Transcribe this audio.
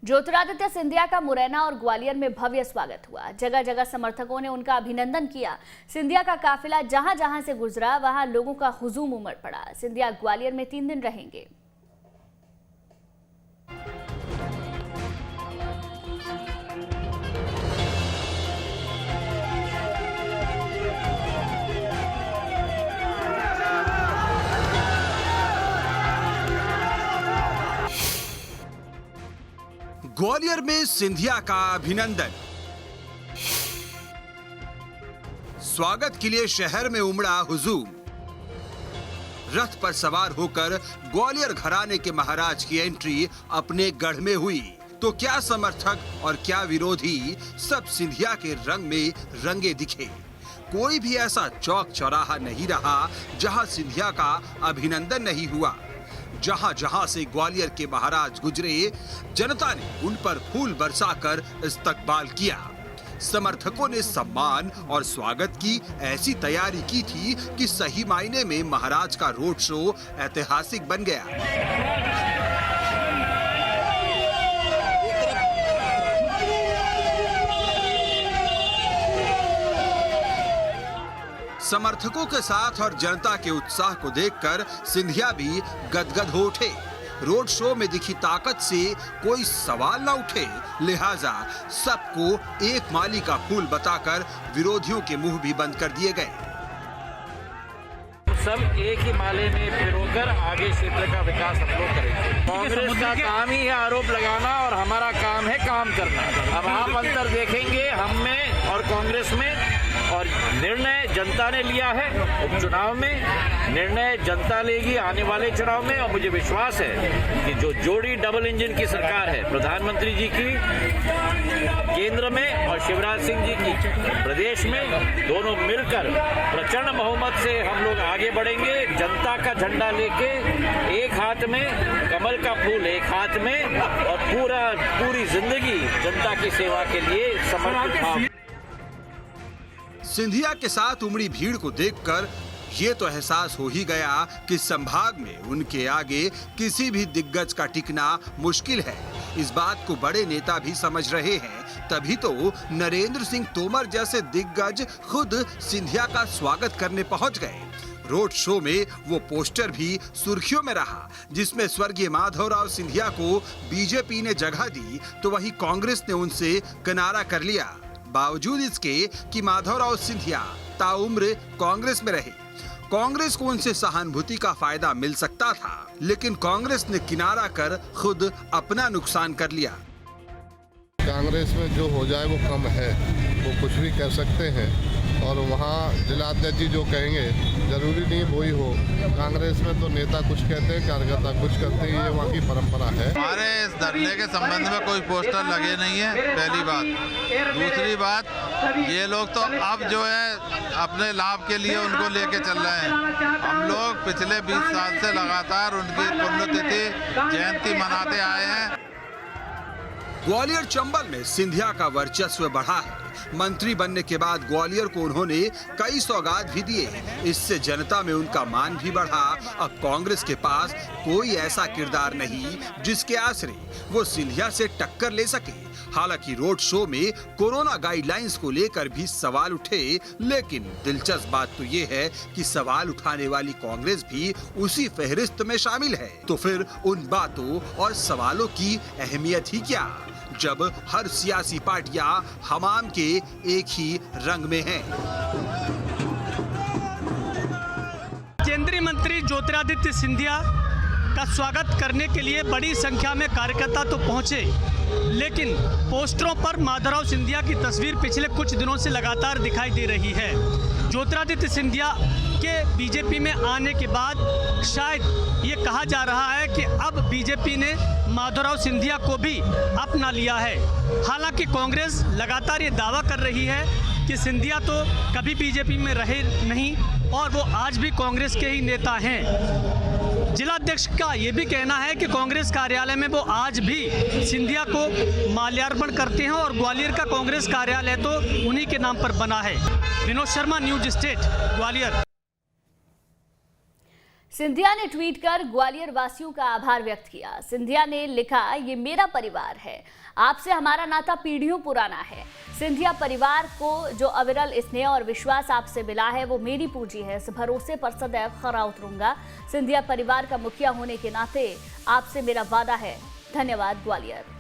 ज्योतिरादित्य सिंधिया का मुरैना और ग्वालियर में भव्य स्वागत हुआ। जगह जगह समर्थकों ने उनका अभिनंदन किया। सिंधिया का काफिला जहां जहां से गुजरा वहां लोगों का हुजूम उमड़ पड़ा। सिंधिया ग्वालियर में 3 दिन रहेंगे। ग्वालियर में सिंधिया का अभिनंदन। स्वागत के लिए शहर में उमड़ा हुजूम। रथ पर सवार होकर ग्वालियर घराने के महाराज की एंट्री अपने गढ़ में हुई तो क्या समर्थक और क्या विरोधी सब सिंधिया के रंग में रंगे दिखे। कोई भी ऐसा चौक चौराहा नहीं रहा जहां सिंधिया का अभिनंदन नहीं हुआ। जहां जहां से ग्वालियर के महाराज गुजरे, जनता ने उन पर फूल बरसाकर इस्तकबाल किया। समर्थकों ने सम्मान और स्वागत की ऐसी तैयारी की थी कि सही मायने में महाराज का रोड शो ऐतिहासिक बन गया। समर्थकों के साथ और जनता के उत्साह को देखकर सिंधिया भी गदगद हो उठे। रोड शो में दिखी ताकत से कोई सवाल न उठे, लिहाजा सबको एक माली का फूल बताकर विरोधियों के मुंह भी बंद कर दिए गए। सब एक ही माले में पिरोकर आगे क्षेत्र का विकास हम लोग करेंगे। कांग्रेस का काम ही है आरोप लगाना और हमारा काम है काम करना। अब आप अंतर देखेंगे हम में और कांग्रेस में, और निर्णय जनता ने लिया है। उपचुनाव में निर्णय जनता लेगी आने वाले चुनाव में, और मुझे विश्वास है कि जो जोड़ी डबल इंजन की सरकार है, प्रधानमंत्री जी की केंद्र में और शिवराज सिंह जी की प्रदेश में, दोनों मिलकर प्रचंड बहुमत से हम लोग आगे बढ़ेंगे। जनता का झंडा लेके एक हाथ में कमल का फूल, एक हाथ में, और पूरी जिंदगी जनता की सेवा के लिए समर्पित भाव। सिंधिया के साथ उमड़ी भीड़ को देखकर ये तो एहसास हो ही गया कि संभाग में उनके आगे किसी भी दिग्गज का टिकना मुश्किल है। इस बात को बड़े नेता भी समझ रहे हैं, तभी तो नरेंद्र सिंह तोमर जैसे दिग्गज खुद सिंधिया का स्वागत करने पहुंच गए। रोड शो में वो पोस्टर भी सुर्खियों में रहा जिसमें स्वर्गीय माधवराव सिंधिया को बीजेपी ने जगह दी तो वहीं कांग्रेस ने उनसे किनारा कर लिया। बावजूद इसके कि माधवराव सिंधिया ताउम्र कांग्रेस में रहे, कांग्रेस को उनसे सहानुभूति का फायदा मिल सकता था, लेकिन कांग्रेस ने किनारा कर खुद अपना नुकसान कर लिया। कांग्रेस में जो हो जाए वो कम है, वो कुछ भी कह सकते हैं, और वहाँ जिलाध्यक्ष जी जो कहेंगे जरूरी नहीं वही हो। कांग्रेस में तो नेता कुछ कहते हैं, कार्यकर्ता कुछ करते हैं, ये वहाँ की परंपरा है। हमारे इस धरने के संबंध में कोई पोस्टर लगे नहीं है, पहली बात। दूसरी बात, ये लोग तो अब जो है अपने लाभ के लिए उनको लेके चल रहे हैं। हम लोग पिछले 20 साल से लगातार उनकी पुण्यतिथि जयंती मनाते आए हैं। ग्वालियर चंबल में सिंधिया का वर्चस्व बढ़ा है। मंत्री बनने के बाद ग्वालियर को उन्होंने कई सौगात भी दिए, इससे जनता में उनका मान भी बढ़ा। अब कांग्रेस के पास कोई ऐसा किरदार नहीं जिसके आसरे वो सिंधिया से टक्कर ले सके। हालांकि रोड शो में कोरोना गाइडलाइंस को लेकर भी सवाल उठे, लेकिन दिलचस्प बात तो ये है कि सवाल उठाने वाली कांग्रेस भी उसी फहरिस्त में शामिल है। तो फिर उन बातों और सवालों की अहमियत ही क्या, जब हर सियासी पार्टियां हमाम के एक ही रंग में हैं। केंद्रीय मंत्री ज्योतिरादित्य सिंधिया का स्वागत करने के लिए बड़ी संख्या में कार्यकर्ता तो पहुंचे, लेकिन पोस्टरों पर माधवराव सिंधिया की तस्वीर पिछले कुछ दिनों से लगातार दिखाई दे रही है। ज्योतिरादित्य सिंधिया के बीजेपी में आने के बाद शायद ये कहा जा रहा है कि अब बीजेपी ने माधवराव सिंधिया को भी अपना लिया है। हालांकि कांग्रेस लगातार ये दावा कर रही है कि सिंधिया तो कभी बीजेपी में रहे नहीं और वो आज भी कांग्रेस के ही नेता हैं। जिलाध्यक्ष का ये भी कहना है कि कांग्रेस कार्यालय में वो आज भी सिंधिया को माल्यार्पण करते हैं और ग्वालियर का कांग्रेस कार्यालय तो उन्हीं के नाम पर बना है। Vinod Sharma, news state, Gwalior. सिंधिया ने ट्वीट कर ग्वालियर वासियों का आभार व्यक्त किया। सिंधिया ने लिखा, ये मेरा परिवार है, आपसे हमारा नाता पीढ़ियों पुराना है। सिंधिया परिवार को जो अविरल स्नेह और विश्वास आपसे मिला है वो मेरी पूंजी है। इस भरोसे पर सदैव खरा उतरूंगा। सिंधिया परिवार का मुखिया होने के नाते आपसे मेरा वादा है। धन्यवाद ग्वालियर।